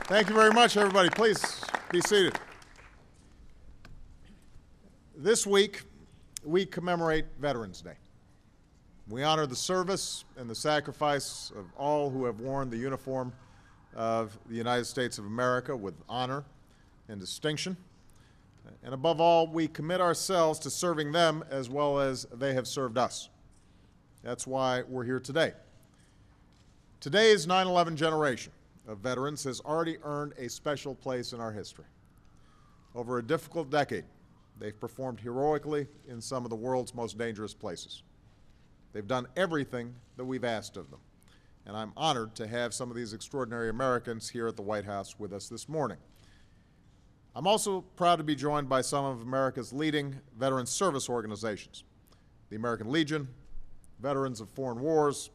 Thank you very much, everybody. Please be seated. This week, we commemorate Veterans Day. We honor the service and the sacrifice of all who have worn the uniform of the United States of America with honor and distinction. And above all, we commit ourselves to serving them as well as they have served us. That's why we're here today. Today's 9/11 generation of veterans has already earned a special place in our history. Over a difficult decade, they've performed heroically in some of the world's most dangerous places. They've done everything that we've asked of them, and I'm honored to have some of these extraordinary Americans here at the White House with us this morning. I'm also proud to be joined by some of America's leading veteran service organizations: the American Legion, Veterans of Foreign Wars,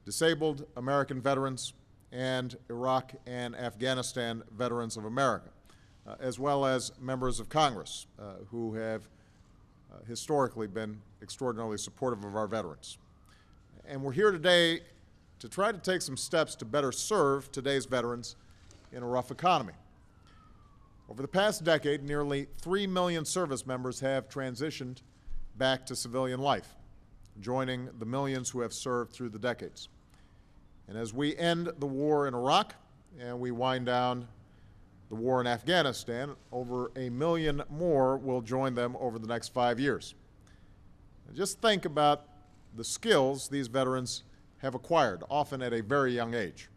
Disabled American Veterans, and Iraq and Afghanistan Veterans of America, as well as members of Congress who have historically been extraordinarily supportive of our veterans. And we're here today to try to take some steps to better serve today's veterans in a rough economy. Over the past decade, nearly 3 million service members have transitioned back to civilian life, joining the millions who have served through the decades. And as we end the war in Iraq and we wind down the war in Afghanistan, over 1 million more will join them over the next 5 years. And just think about the skills these veterans have acquired, often at a very young age.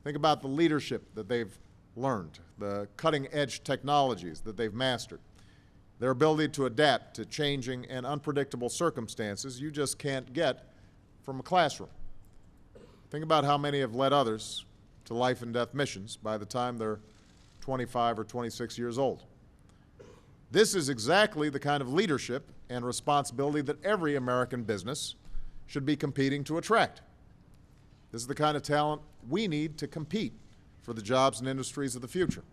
Think about the leadership that they've learned, the cutting-edge technologies that they've mastered, their ability to adapt to changing and unpredictable circumstances you just can't get from a classroom. Think about how many have led others to life and death missions by the time they're 25 or 26 years old. This is exactly the kind of leadership and responsibility that every American business should be competing to attract. This is the kind of talent we need to compete for the jobs and industries of the future.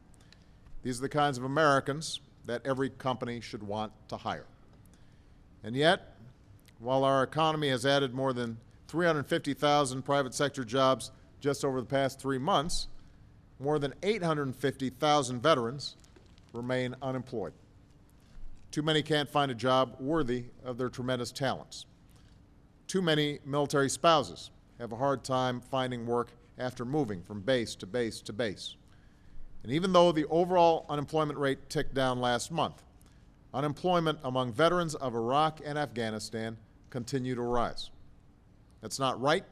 These are the kinds of Americans that every company should want to hire. And yet, while our economy has added more than 350,000 private sector jobs just over the past 3 months, more than 850,000 veterans remain unemployed. Too many can't find a job worthy of their tremendous talents. Too many military spouses have a hard time finding work after moving from base to base to base. And even though the overall unemployment rate ticked down last month, unemployment among veterans of Iraq and Afghanistan continue to rise. That's not right.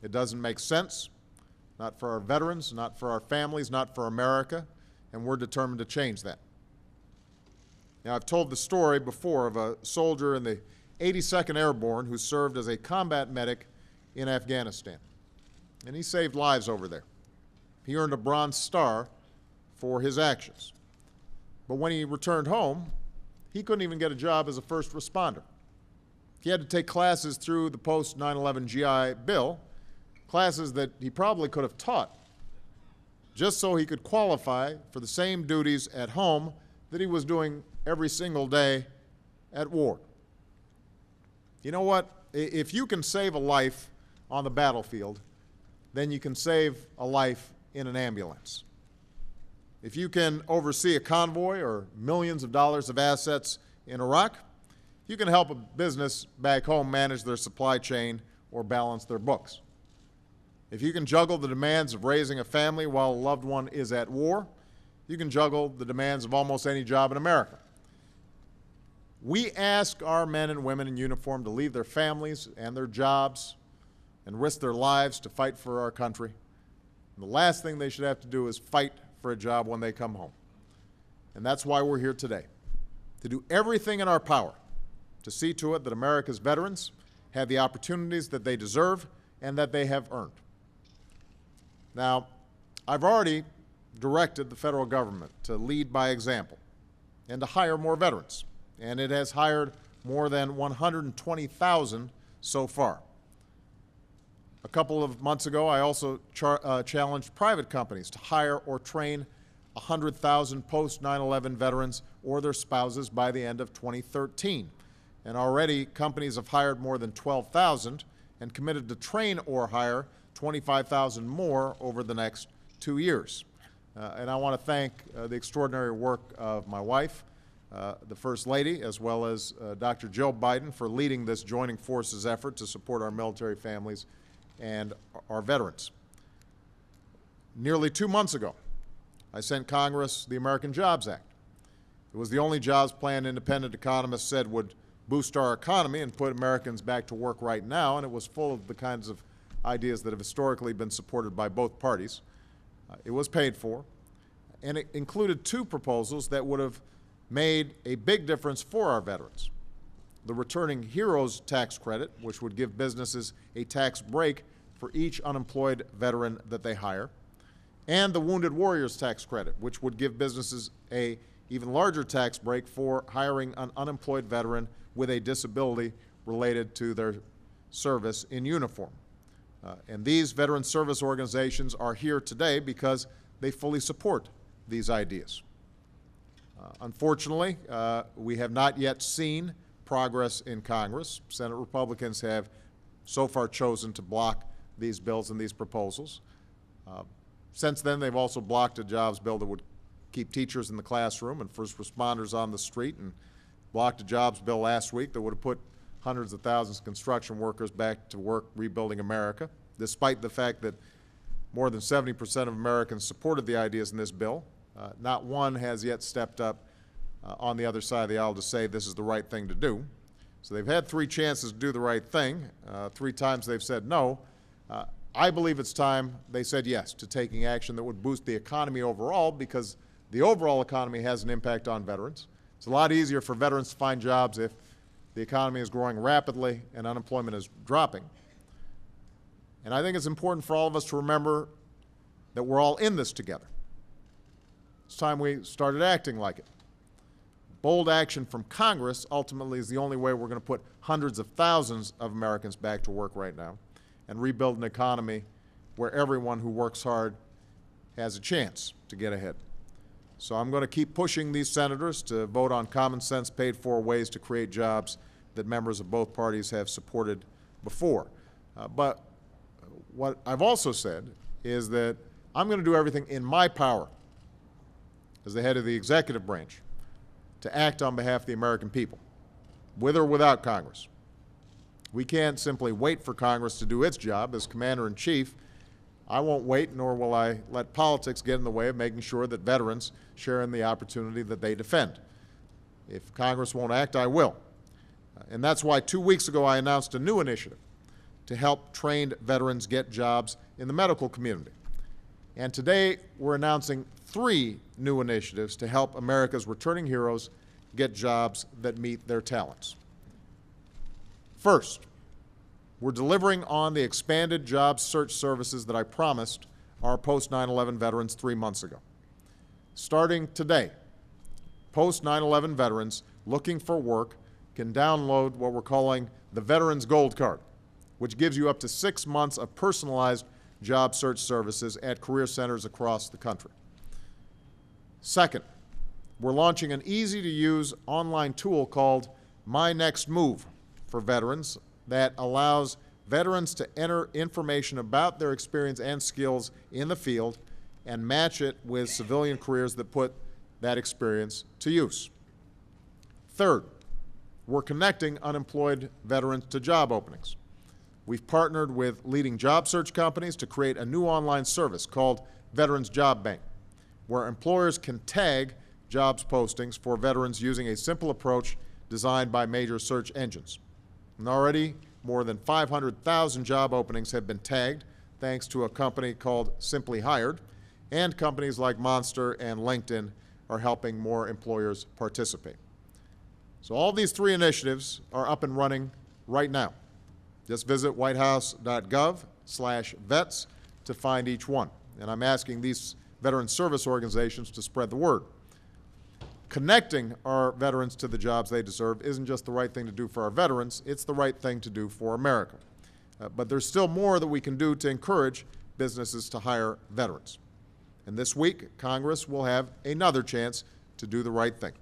It doesn't make sense, not for our veterans, not for our families, not for America, and we're determined to change that. Now, I've told the story before of a soldier in the 82nd Airborne who served as a combat medic in Afghanistan, and he saved lives over there. He earned a Bronze Star for his actions. But when he returned home, he couldn't even get a job as a first responder. He had to take classes through the post-9/11 GI Bill, classes that he probably could have taught, just so he could qualify for the same duties at home that he was doing every single day at war. You know what? If you can save a life on the battlefield, then you can save a life in an ambulance. If you can oversee a convoy or millions of dollars of assets in Iraq, you can help a business back home manage their supply chain or balance their books. If you can juggle the demands of raising a family while a loved one is at war, you can juggle the demands of almost any job in America. We ask our men and women in uniform to leave their families and their jobs and risk their lives to fight for our country. And the last thing they should have to do is fight for a job when they come home. And that's why we're here today, to do everything in our power to see to it that America's veterans have the opportunities that they deserve and that they have earned. Now, I've already directed the federal government to lead by example and to hire more veterans, and it has hired more than 120,000 so far. A couple of months ago, I also challenged private companies to hire or train 100,000 post-9/11 veterans or their spouses by the end of 2013. And already companies have hired more than 12,000 and committed to train or hire 25,000 more over the next 2 years. And I want to thank the extraordinary work of my wife, the First Lady, as well as Dr. Joe Biden for leading this joining forces effort to support our military families and our veterans. Nearly 2 months ago, I sent Congress the American Jobs Act. It was the only jobs plan independent economists said would boost our economy and put Americans back to work right now, and it was full of the kinds of ideas that have historically been supported by both parties. It was paid for, and it included 2 proposals that would have made a big difference for our veterans. The Returning Heroes Tax Credit, which would give businesses a tax break for each unemployed veteran that they hire, and the Wounded Warriors Tax Credit, which would give businesses an even larger tax break for hiring an unemployed veteran with a disability related to their service in uniform. And these veteran service organizations are here today because they fully support these ideas. Unfortunately, we have not yet seen progress in Congress. Senate Republicans have so far chosen to block these bills and these proposals. Since then, they've also blocked a jobs bill that would keep teachers in the classroom and first responders on the street, and blocked a jobs bill last week that would have put hundreds of thousands of construction workers back to work rebuilding America, despite the fact that more than 70% of Americans supported the ideas in this bill. Not one has yet stepped up on the other side of the aisle to say this is the right thing to do. So they've had 3 chances to do the right thing. 3 times they've said no. I believe it's time they said yes to taking action that would boost the economy overall, because the overall economy has an impact on veterans. It's a lot easier for veterans to find jobs if the economy is growing rapidly and unemployment is dropping. And I think it's important for all of us to remember that we're all in this together. It's time we started acting like it. Bold action from Congress ultimately is the only way we're going to put hundreds of thousands of Americans back to work right now and rebuild an economy where everyone who works hard has a chance to get ahead. So I'm going to keep pushing these senators to vote on common sense, paid-for ways to create jobs that members of both parties have supported before. But what I've also said is that I'm going to do everything in my power as the head of the executive branch to act on behalf of the American people, with or without Congress. We can't simply wait for Congress to do its job. As Commander-in-Chief, I won't wait, nor will I let politics get in the way of making sure that veterans share in the opportunity that they defend. If Congress won't act, I will. And that's why 2 weeks ago I announced a new initiative to help trained veterans get jobs in the medical community. And today we're announcing 3 new initiatives to help America's returning heroes get jobs that meet their talents. First, we're delivering on the expanded job search services that I promised our post-9/11 veterans 3 months ago. Starting today, post-9/11 veterans looking for work can download what we're calling the Veterans Gold Card, which gives you up to 6 months of personalized job search services at career centers across the country. Second, we're launching an easy-to-use online tool called My Next Move for veterans that allows veterans to enter information about their experience and skills in the field and match it with civilian careers that put that experience to use. Third, we're connecting unemployed veterans to job openings. We've partnered with leading job search companies to create a new online service called Veterans Job Bank, where employers can tag jobs postings for veterans using a simple approach designed by major search engines. And already, more than 500,000 job openings have been tagged thanks to a company called Simply Hired, and companies like Monster and LinkedIn are helping more employers participate. So all these 3 initiatives are up and running right now. Just visit whitehouse.gov/vets to find each one. And I'm asking these veteran service organizations to spread the word. Connecting our veterans to the jobs they deserve isn't just the right thing to do for our veterans, it's the right thing to do for America. But there's still more that we can do to encourage businesses to hire veterans. And this week, Congress will have another chance to do the right thing.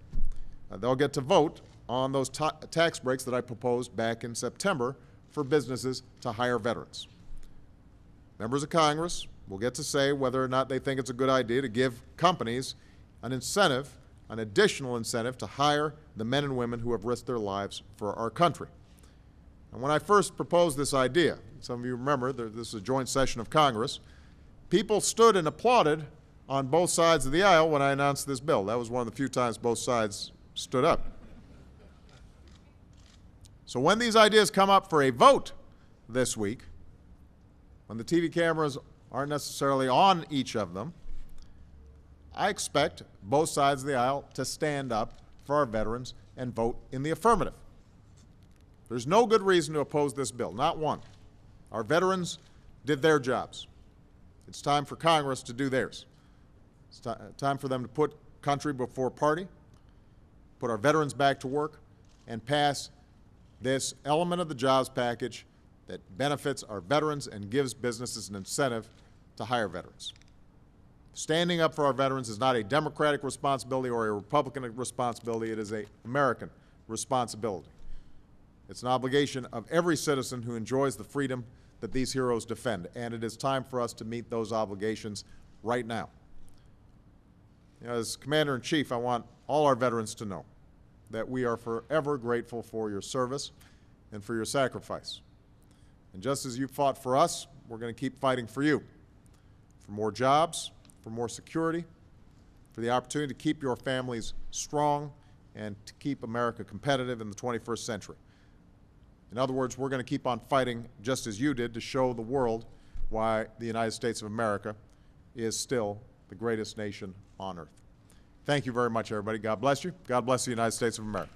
They'll get to vote on those tax breaks that I proposed back in September for businesses to hire veterans. Members of Congress, will get to say whether or not they think it's a good idea to give companies an incentive, an additional incentive, to hire the men and women who have risked their lives for our country. And when I first proposed this idea, some of you remember this is a joint session of Congress, people stood and applauded on both sides of the aisle when I announced this bill. That was one of the few times both sides stood up. So when these ideas come up for a vote this week, when the TV cameras aren't necessarily on each of them, I expect both sides of the aisle to stand up for our veterans and vote in the affirmative. There's no good reason to oppose this bill, not one. Our veterans did their jobs. It's time for Congress to do theirs. It's time for them to put country before party, put our veterans back to work, and pass this element of the jobs package that benefits our veterans and gives businesses an incentive to hire veterans. Standing up for our veterans is not a Democratic responsibility or a Republican responsibility. It is an American responsibility. It's an obligation of every citizen who enjoys the freedom that these heroes defend, and it is time for us to meet those obligations right now. As Commander-in-Chief, I want all our veterans to know that we are forever grateful for your service and for your sacrifice. And just as you fought for us, we're going to keep fighting for you, for more jobs, for more security, for the opportunity to keep your families strong and to keep America competitive in the 21st century. In other words, we're going to keep on fighting just as you did to show the world why the United States of America is still the greatest nation on earth. Thank you very much, everybody. God bless you. God bless the United States of America.